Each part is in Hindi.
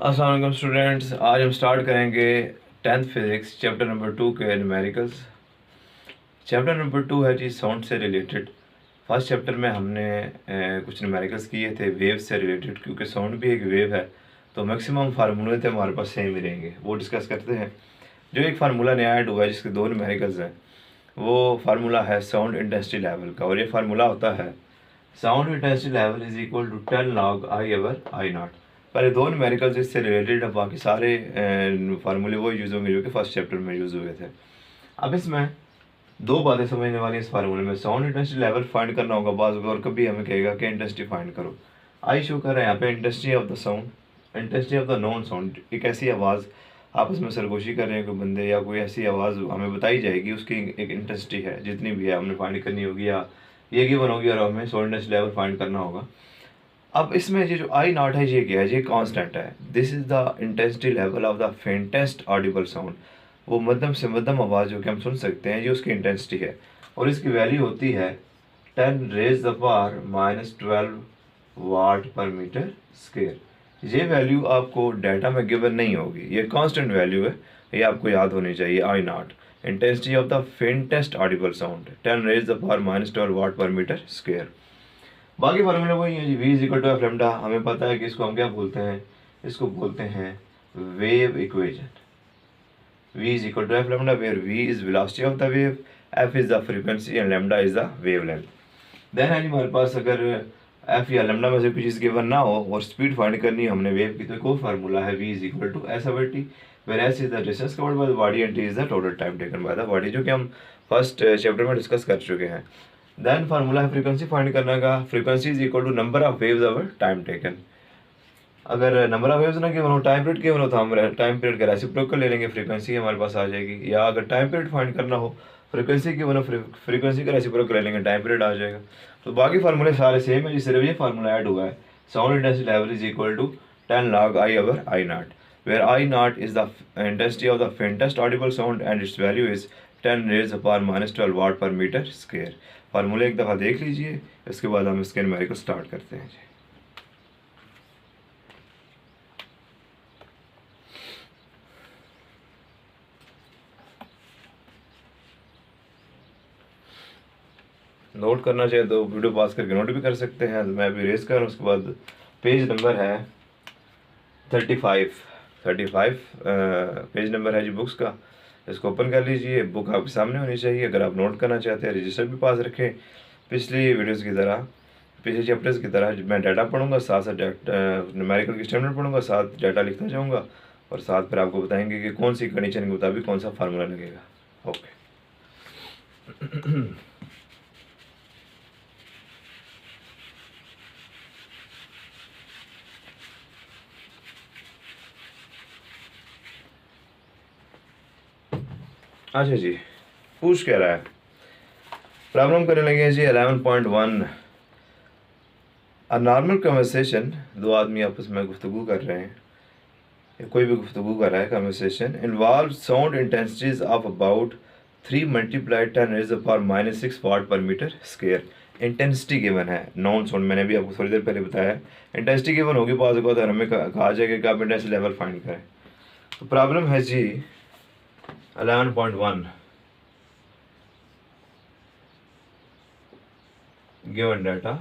अस्सलाम वालेकुम स्टूडेंट्स, आज हम स्टार्ट करेंगे 10th फिज़िक्स चैप्टर नंबर 2 के न्यूमेरिकल्स। चैप्टर नंबर 2 है जी साउंड से रिलेटेड। फर्स्ट चैप्टर में हमने कुछ न्यूमेरिकल्स किए थे वेव से रिलेटेड, क्योंकि साउंड भी एक वेव है तो मैक्सिमम फार्मूले थे हमारे पास सेम ही रहेंगे, वो डिस्कस करते हैं। जो एक फार्मूला नया ऐड हुआ है जिसके दो न्यूमेरिकल्स हैं, वो फार्मूला है साउंड इंटेंसिटी लेवल का, और ये फार्मूला होता है sound intensity level is equal to 10 log I over I naught. पहले दो न्यूमेरिकल्स इससे रिलेटेड है, बाकी सारे फार्मूले वो यूज़ होंगे जो कि फर्स्ट चैप्टर में यूज़ हुए थे। अब इसमें दो बातें समझने वाली इस फार्मूले में। साउंड इंटेंसिटी लेवल फाइंड करना होगा, बाज़ और कभी हमें कहेगा कि इंटेंसिटी फाइंड करो। आई शो कर रहे हैं यहाँ पे intensity of the sound, intensity of the non sound. एक ऐसी आवाज़ आपस में सरगोशी कर रहे हैं कोई बंदे, या कोई ऐसी आवाज़ हमें बताई जाएगी, उसकी एक इंटेंसिटी है, जितनी भी है हमने फाइंड करनी होगी, या ये गिवन होगी और हमें साउंड इंटेंसिटी लेवल फाइंड करना होगा। अब इसमें ये जो आई नॉट है ये क्या है? ये कांस्टेंट है। This is the intensity level of the faintest audible sound. वो मध्यम से मध्यम आवाज़ जो कि हम सुन सकते हैं, ये उसकी इंटेंसिटी है, और इसकी वैल्यू होती है 10 raise the power -12 watt per metre square. ये वैल्यू आपको डाटा में गिवन नहीं होगी, ये कांस्टेंट वैल्यू है, ये आपको याद होनी चाहिए। I nought intensity of the faintest audible sound 10 raise the power -12 watt per metre square. बाकी फार्मूला वही है जी, v is equal to F lambda. हमें पता है कि इसको हम क्या बोलते हैं, इसको बोलते हैं wave equation. v is equal to F lambda, where v is velocity of the wave, f is the frequency and lambda is the wavelength. Then है जी हमारे पास, अगर f या लेमडा में से कुछ चीज़ गिवन ना हो और स्पीड फाइंड करनी है हमने वेव की, तो एक और फार्मूला है v is equal to s over t, where s is the distance covered by the body and t is the total time taken by the body, जो कि हम फर्स्ट चैप्टर में डिस्कस कर चुके हैं। देन फार्मूला है फ्रीक्वेंसी फाइंड करने का। Frequency is equal to number of waves over time taken. अगर नंबर ऑफ वेव्स ना गिवन हो, टाइम पीरियड गिवन हो, तो हम टाइम पीरियड का रेसिप्रोकल ले लेंगे, फ्रीक्वेंसी हमारे पास आ जाएगी। या अगर टाइम पीरियड फाइंड करना हो, फ्रीक्वेंसी गिवन हो, फ्रीक्वेंसी का रेसिप्रोकल ले लेंगे, टाइम पीरियड आ जाएगा। तो बाकी फार्मूले सारे सेम है जी, सिर्फ ये फार्मूला ऐड हुआ है। Sound intensity level is equal to 10 log I over I naught, where I naught is the intensity of the faintest audible sound and its value is 10 raise the power -12 watt per metre square. फार्मूले एक दफ़ा देख लीजिए, इसके बाद हम इसके न्यूमेरिकल स्टार्ट करते हैं जी। नोट करना चाहिए तो वीडियो पास करके नोट भी कर सकते हैं, मैं अभी रेस कर रहा हूँ। उसके बाद पेज नंबर है 35 पेज नंबर है जी बुक्स का। इसको ओपन कर लीजिए, बुक आपके सामने होनी चाहिए। अगर आप नोट करना चाहते हैं, रजिस्टर भी पास रखें। पिछली वीडियोस की तरह, पिछले चैप्टर्स की तरह मैं डाटा पढ़ूंगा, साथ साथ न्यूमेरिकल की स्टेटमेंट पढ़ूंगा, साथ डाटा लिखता जाऊंगा, और साथ फिर आपको बताएंगे कि कौन सी कंडीशन के मुताबिक कौन सा फार्मूला लगेगा। ओके। अच्छा जी, पूछ क्या रहा है, प्रॉब्लम करने लगे हैं जी 11.1। अ नॉर्मल कन्वर्सेशन, दो आदमी आपस में गुफ्तगू कर रहे हैं, या कोई भी गुफ्तगू कर रहा है, conversation involve sound intensities of about 3 × 10⁻⁻⁶ watt per metre square. Intensity given है, नॉन साउंड, मैंने भी आपको थोड़ी देर पहले बताया। इंटेंसिटी गिवन होगी, पास होगा तो हमें कहा जाएगा कि आप इंटेंसिटी लेवल फाइंड करें। तो प्रॉब्लम है जी 11.1। given data,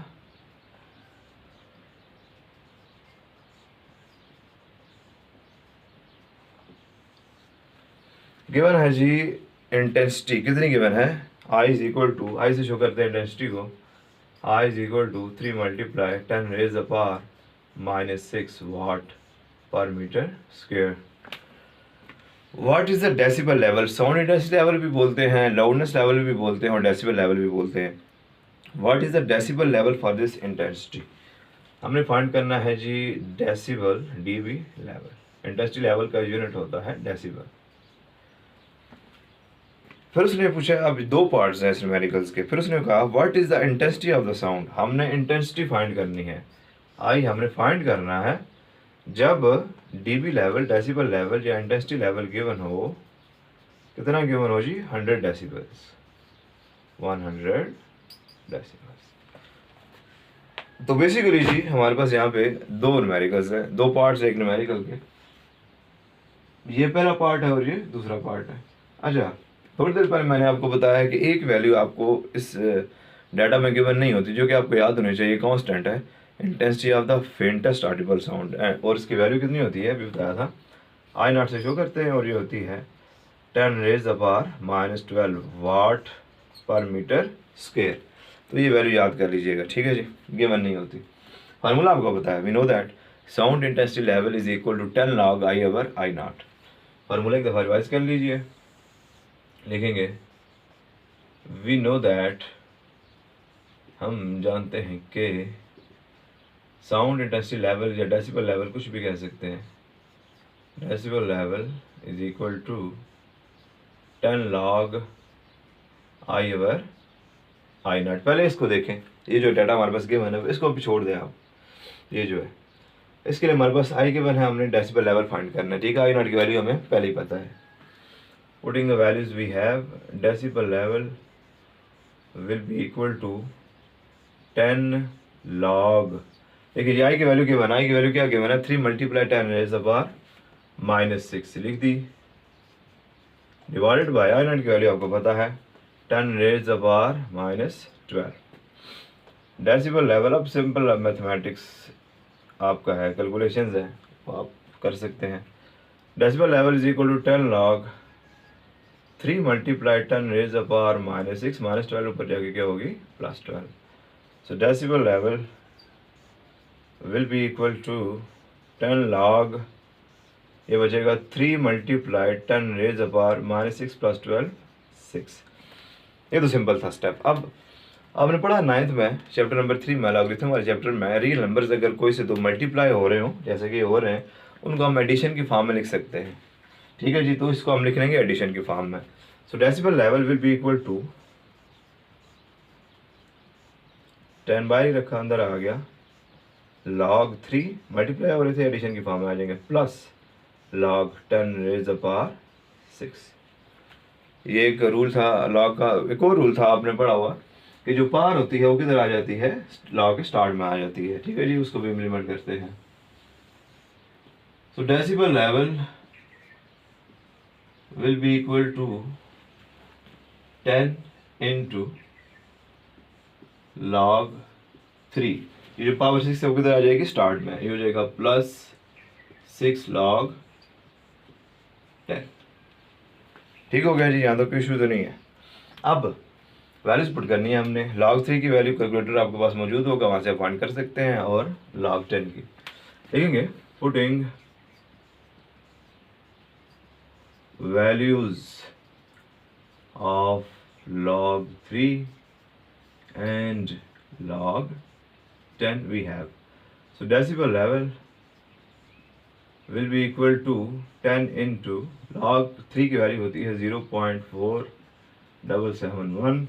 गिवन है जी इंटेंसिटी कितनी गिवन है, I is equal to, I से शो करते हैं इंटेंसिटी को, I is equal to 3 × 10⁻⁻⁶ watt per metre square. What is the decibel level? Sound intensity level भी बोलते हैं, लाउडनेस लेवल भी बोलते हैं, और डेसिबल लेवल भी बोलते हैं। What is the decibel level for this intensity? हमने फाइंड करना है जी decibel, dB level. Intensity level का यूनिट होता है डेसिबल। फिर उसने पूछा, अब दो पार्ट्स हैं इस न्यूमेरिकल्स के। फिर उसने कहा what is the intensity of the sound? हमने इंटेंसिटी फाइंड करनी है। आई हमने फाइंड करना है जब डीबी लेवल, डेसिबल लेवल या इंटेंसिटी लेवल गिवन हो। कितना गिवन हो जी? 100 डेसिबल्स, 100 डेसिबल्स। तो बेसिकली जी हमारे पास यहाँ पे दो न्यूमेरिकल्स हैं, दो पार्ट्स है एक न्यूमेरिकल के। ये पहला पार्ट है और ये दूसरा पार्ट है। अच्छा, थोड़ी देर पहले मैंने आपको बताया कि एक वैल्यू आपको इस डाटा में गिवन नहीं होती, जो कि आपको याद होनी चाहिए, कांस्टेंट है, intensity of the faintest audible sound, और इसकी वैल्यू कितनी होती है अभी बताया था, आई नॉट से शो करते हैं, और ये होती है 10⁻⁻12 वाट पर मीटर स्क्वायर। तो ये वैल्यू याद कर लीजिएगा, ठीक है जी, गिवन नहीं होती। फार्मूला आपको बताया, we know that sound intensity level is equal to 10 log I over I naught. Formula एक दफ़ा रिवाइज कर लीजिए, लिखेंगे वी नो दैट, हम जानते हैं कि साउंड इंटेंसिटी लेवल या डेसिबल लेवल, कुछ भी कह सकते हैं, decibel level is equal to 10 log I over I naught. पहले इसको देखें, ये जो डाटा हमारे पास गिवन है इसको भी छोड़ दें आप, ये जो है इसके लिए हमारे पास आई गिवन है, हमने डेसिबल लेवल फाइंड करना है, ठीक है। आई नॉट की वैल्यू हमें पहले ही पता है। Putting the values we have, decibel level will be equal to 10 log, देखिए आई की वैल्यू गिवन, आई की वैल्यू क्या गिवन है, 3 × 10⁻⁻6 लिख दी, डिवाइडेड बाय आई नॉट की वैल्यू आपको पता है 10⁻⁻12। डेसिबल लेवल, अब सिंपल मैथमेटिक्स आपका है, कैलकुलेशंस है, वो आप कर सकते हैं। Decibel level is equal to 10 log 3 × 10⁻⁻6, -12 ऊपर जाके क्या होगी, +12। So decibel level will be equal to 10 log, ये बचेगा 3 × 10⁻⁻6 + 12 6। ये तो सिंपल था स्टेप। अब आपने पढ़ा 9th में चैप्टर नंबर 3 में, लॉगरिथम वाले चैप्टर में, रियल नंबर्स अगर कोई से दो मल्टीप्लाई हो रहे हो, जैसे कि हो रहे हैं, उनको हम एडिशन की फॉर्म में लिख सकते हैं, ठीक है जी। तो इसको हम लिख लेंगे एडिशन की फॉर्म में। So decibel level will be equal to 10 by रखा, अंदर आ गया, log 3 मल्टीप्लाई हो रहे थे, एडिशन की फॉर्म में आ जाएंगे, प्लस log 10⁻⁶। ये एक रूल था लॉग का। एक और रूल था आपने पढ़ा हुआ कि जो पार होती है वो किधर आ जाती है, लॉग के स्टार्ट में आ जाती है, ठीक है जी। उसको भी इम्प्लीमेंट करते हैं। So decibel level will be equal to 10 × log 3, ये जो पावर 6 है वो किधर आ जाएगी, स्टार्ट में, ये हो जाएगा +6 log 10। ठीक हो गया जी, यहाँ तो कोई इशू तो नहीं है। अब वैल्यूज पुट करनी है हमने। log 3 की वैल्यू कैलकुलेटर आपके पास मौजूद होगा, वहाँ से फाइंड कर सकते हैं, और log 10 की लिखेंगे, putting values of log 3 and log 10 we have. So decibel level will be equal to 10 into log 3 की वैल्यू होती है 0.4771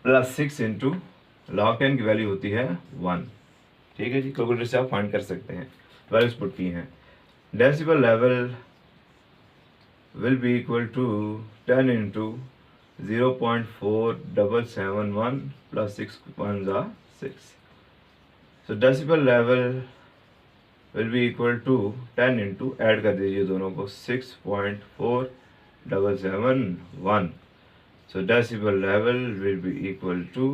प्लस 6 इंटू log 10 की वैल्यू होती है 1, ठीक है जी। कैलकुलेटर से आप फाइंड कर सकते हैं, वैल्यूज पुट की हैं। Decibel level will be equal to 10 into 0.4771 plus 6 1s are 6. So decibel level will be equal to 10 into, add कर दीजिए दोनों को, 6.4771. So decibel level will be equal to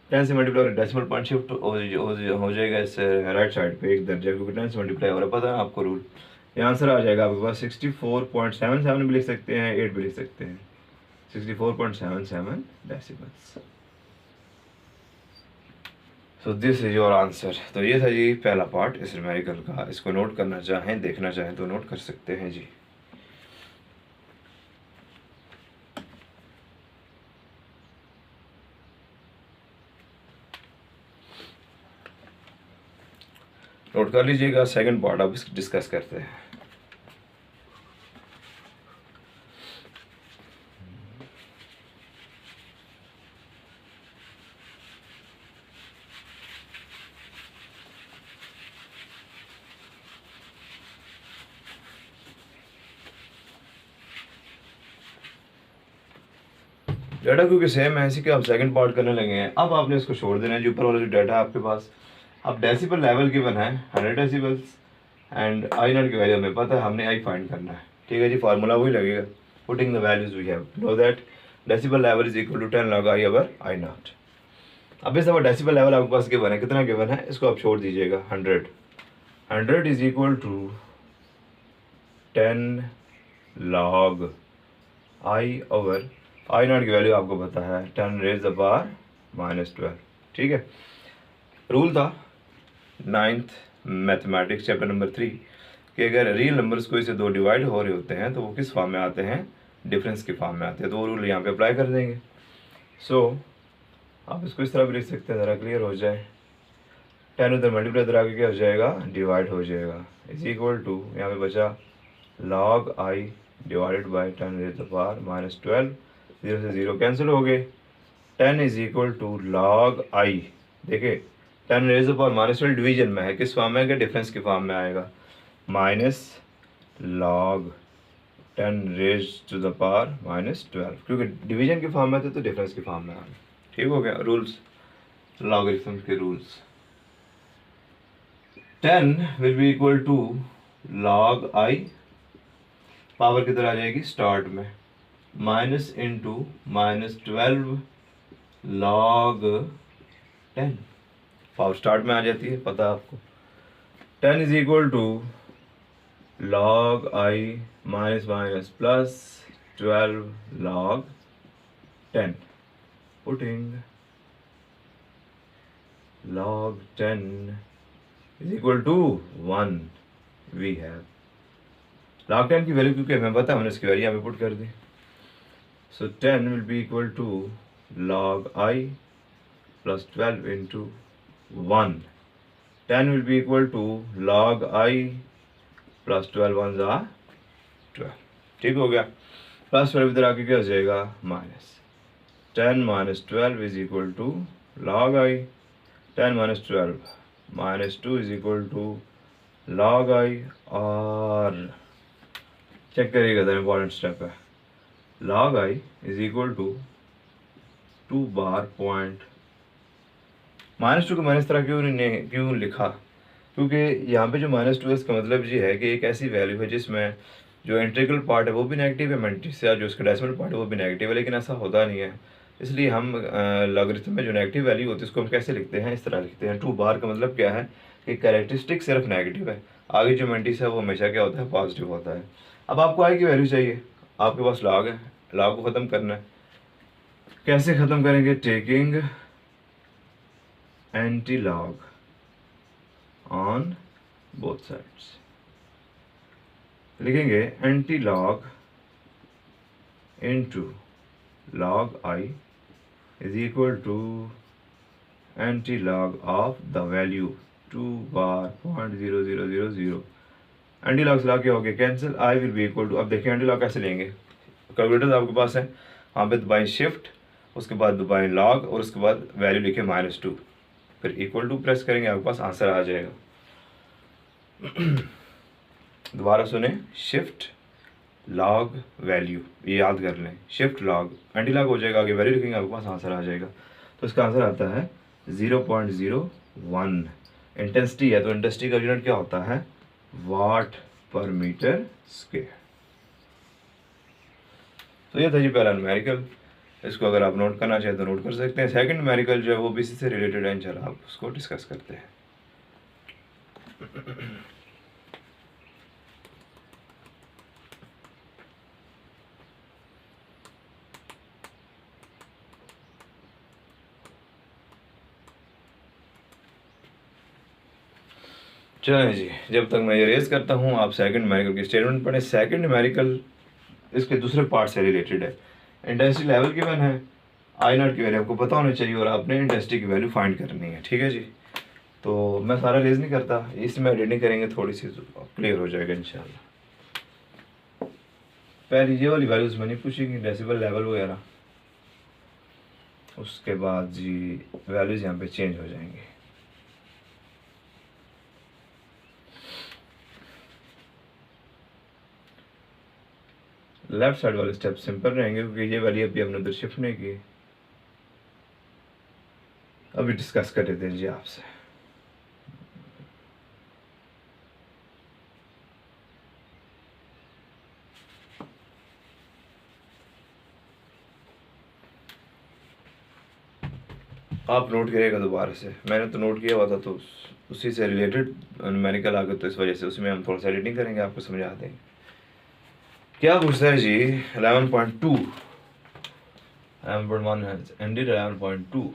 10 से मल्टीप्लाई, डेसिमल पॉइंट शिफ्ट हो जाएगा इस राइट साइड पे एक दर्जा, क्योंकि 10 से मल्टीप्लाई हो रहा है, पता है आपको रूल। ये आंसर आ जाएगा आपके पास 64.77 भी लिख सकते हैं, 8 भी लिख सकते हैं, 64.77 decibels. So this is your answer. तो ये था जी पहला पार्ट इस न्यूमेरिकल का। इसको नोट करना चाहें, देखना चाहें तो नोट कर सकते हैं जी। नोट कर लीजिएगा। सेकंड पार्ट अब डिस्कस करते हैं। डाटा क्योंकि सेम है, इसी के आप सेकंड पार्ट करने लगे हैं। अब आपने इसको छोड़ देना है, जो ऊपर वाला जो डाटा आपके पास। अब डेसिबल लेवल गिवन है 100 डेसिबल्स, एंड आई नॉट की वैल्यू हमें पता है, हमने आई फाइंड करना है। ठीक है जी, फार्मूला वही लगेगा, putting the values we have, know that decibel level is equal to 10 log I over I naught. अब इस डेसिबल लेवल आपके पास गिवन है, कितना गिवन है इसको आप छोड़ दीजिएगा, 100। 100 is equal to 10 log I over I naught की वैल्यू आपको पता है 10 रेज द पावर -12। ठीक है, रूल था 9th मैथमेटिक्स चैप्टर नंबर 3 कि अगर रियल नंबर्स को इसे दो डिवाइड हो रहे होते हैं तो वो किस फॉर्म में आते हैं, डिफरेंस के फॉर्म में आते हैं। तो वो रूल यहाँ पे अप्लाई कर देंगे। सो आप इसको इस तरह भी लिख सकते हैं, ज़रा क्लियर हो जाए। 10 उधर मल्टीप्लाई इधर आगे क्या हो जाएगा, डिवाइड हो जाएगा, इज इक्वल टू यहाँ पे बचा log I divided by 10 raise the power -12, 0 से 0 कैंसिल हो गए। 10 is equal to log I, देखिए 10 रेज द पावर -12 डिवीजन में है, किस फॉर्म में है, डिफरेंस के फॉर्म में आएगा, minus log 10 raise to the power -12, क्योंकि डिवीजन के फॉर्म में थे तो डिफरेंस के फॉर्म में आ गए। ठीक हो गया रूल्स, लॉगरिथम के rules. 10 will be equal to log I, power किधर आ जाएगी स्टार्ट में, minus into -12 log 10, power start में आ जाती है, पता है आपको। 10 is equal to log I minus minus plus 12 log 10, putting log 10 is equal to 1, we have log 10 की वैल्यू क्योंकि हमें पता है, हमने इसकी वैल्यू यहाँ पे पुट कर दी। So 10 will be equal to log I plus 12 into 1, 10 will be equal to log I plus 12 1 ज़ा 12। ठीक हो गया, प्लस 12 इधर आके क्या हो जाएगा, minus 10 minus 12 is equal to log I, 10 minus 12 -2 is equal to log I, और चेक करिएगा, द इम्पॉर्टेंट स्टेप है, log I is equal to 2 बार पॉइंट, -2 को मैंने इस तरह क्यों लिखा, क्योंकि यहाँ पे जो -2 है इसका मतलब ये है कि एक ऐसी वैल्यू है जिसमें जो इंटीग्रल पार्ट है वो भी नेगेटिव है, मैंटिस या जो उसका डेसिमल पार्ट है वो भी नेगेटिव है, लेकिन ऐसा होता नहीं है। इसलिए हम लॉगरिथम में जो नेगेटिव वैल्यू होती है उसको हम कैसे लिखते हैं, इस तरह लिखते हैं। 2 बार का मतलब क्या है कि कैरेक्टरिस्टिक सिर्फ नेगेटिव है, आगे जो मैंटिस है वो हमेशा क्या होता है, पॉजिटिव होता है। अब आपको आई की वैल्यू चाहिए, आपके पास लॉग है, लॉग को ख़त्म करना है, कैसे ख़त्म करेंगे, taking anti log on both sides, लिखेंगे anti log into log I is equal to anti log of the value 2 बार .0000। एंटी लॉग से लॉग क्या हो गया, cancel, I will be equal to, अब देखिए एंटी लॉग कैसे लेंगे, कैलकुलेटर आपके पास है, वहाँ पे दबाएं शिफ्ट, उसके बाद दबाएं लॉग और उसके बाद वैल्यू लिखे -2, फिर इक्वल टू प्रेस करेंगे, आपके पास आंसर आ जाएगा। दोबारा सुने, शिफ्ट लॉग वैल्यू, ये याद कर लें, शिफ्ट लॉग एंटी लॉग हो जाएगा, आगे वैल्यू लिखेंगे, आपके पास आंसर आ जाएगा। तो इसका आंसर आता है 0.01। इंटेंसिटी है तो इंटेंसिटी का यूनिट क्या होता है, वाट पर मीटर स्क्वायर। तो ये था जी पहला न्यूमेरिकल, इसको अगर आप नोट करना चाहें तो नोट कर सकते हैं। सेकंड न्यूमेरिकल जो है वो भी इसी से रिलेटेड है, इंशाल्लाह आप उसको डिस्कस करते हैं। चलें जी, जब तक मैं ये रेज करता हूँ आप सेकंड न्यूमेरिकल की स्टेटमेंट पढ़ें। सेकंड न्यूमेरिकल इसके दूसरे पार्ट से रिलेटेड है। इंटेंसिटी लेवल गिवन है, आई नॉट की वैल्यू आपको पता होनी चाहिए और आपने इंटेंसिटी की वैल्यू फाइंड करनी है। ठीक है जी, तो मैं सारा रेज नहीं करता, इसमें एडिटिंग करेंगे थोड़ी सी क्लियर हो जाएगा इंशाल्लाह। पहले ये वाली वैल्यूज़ मैंने पूछी कि डेसिबल लेवल वगैरह, उसके बाद जी वैल्यूज़ यहाँ पे चेंज हो जाएंगे। लेफ्ट साइड वाले स्टेप सिंपल रहेंगे क्योंकि ये वाली अभी हमने उधर शिफ्ट नहीं की, अभी डिस्कस कर रहे थे जी आपसे। आप नोट करिएगा दोबारा से, मैंने तो नोट किया हुआ था तो उसी से रिलेटेड न्यूमेरिकल आ गया, तो इस वजह से उसमें हम थोड़ा सा एडिटिंग करेंगे, आपको समझा देंगे। क्या पूछता है जी 11.2 11.2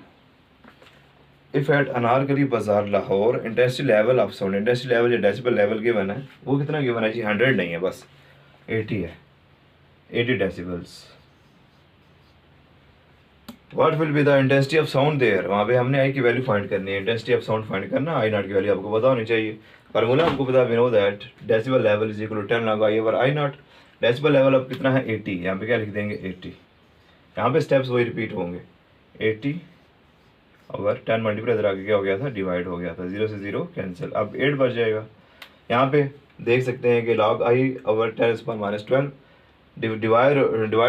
इफ एट अनारकली बाजार Lahore intensity level of sound, intensity level या डेसिबल लेवल गिवन है, वो कितना गिवन है जी 100 नहीं है, बस 80 है, 80 decibels. What will be the intensity of sound there, वहाँ पे हमने आई की वैल्यू फाइंड करनी है, इंटेंसिटी ऑफ साउंड फाइंड करना, आई नॉट की वैल्यू आपको पता होनी चाहिए। फार्मूला आपको पता, we know that decibel level is equal to 10 log I over I naught. Decibel level अब कितना है 80, यहाँ पे क्या लिख देंगे 80, यहाँ पे स्टेप्स वही रिपीट होंगे, 80 ओवर 10 मल्टीप्लाई इधर आगे क्या हो गया था, डिवाइड हो गया था, 0 से 0 कैंसिल, अब 8 बच जाएगा। यहाँ पे देख सकते हैं कि लॉग आई ओवर 10⁻12 डिवाइड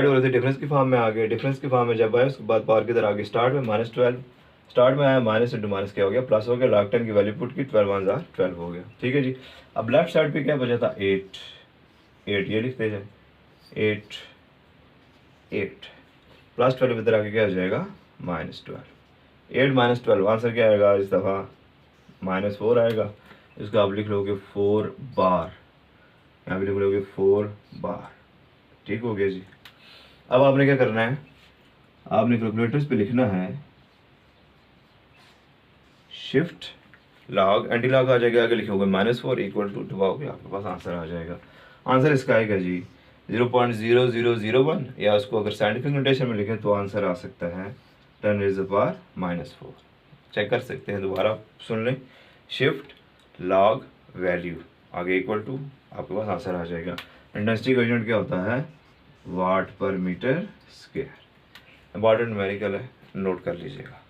हो रहे थे, डिफरेंस की फॉर्म में आ गए, डिफरेंस की फॉर्म में जब आए उसके बाद पावर की तरह आगे स्टार्ट में -12, स्टार्ट में आया माइनस इंटू माइनस क्या हो गया, प्लस हो गया, लॉग 10 की वैल्यू पुट की, 12 1 12 हो गया। ठीक है जी। अब लेफ्ट साइड पे क्या बचा था 8 ये लिखते जाए, 8 प्लस 12 इधर आगे क्या हो जाएगा -12, 8 -12 आंसर क्या आएगा इस दफ़ा -4 आएगा। इसको आप लिख लोगे 4 बार, यहाँ पे लिख लोगे 4 बार। ठीक हो गया जी। अब आपने क्या करना है, आपने कैलकुलेटर्स पे लिखना है शिफ्ट लॉग, एंटी लॉग आ जाएगा, आगे लिखोगे -4 इक्वल टू दबाओगे, आपके पास आंसर आ जाएगा। आंसर इसका आएगा जी 0.0001, या उसको अगर साइंटिफिक नोटेशन में लिखें तो आंसर आ सकता है 10⁻⁻4। चेक कर सकते हैं, दोबारा सुन लें, शिफ्ट लॉग वैल्यू आगे इक्वल टू, आपके पास आंसर आ जाएगा। इंटेंसिटी का यूनिट क्या होता है वाट per metre square. Important numerical है, नोट कर लीजिएगा।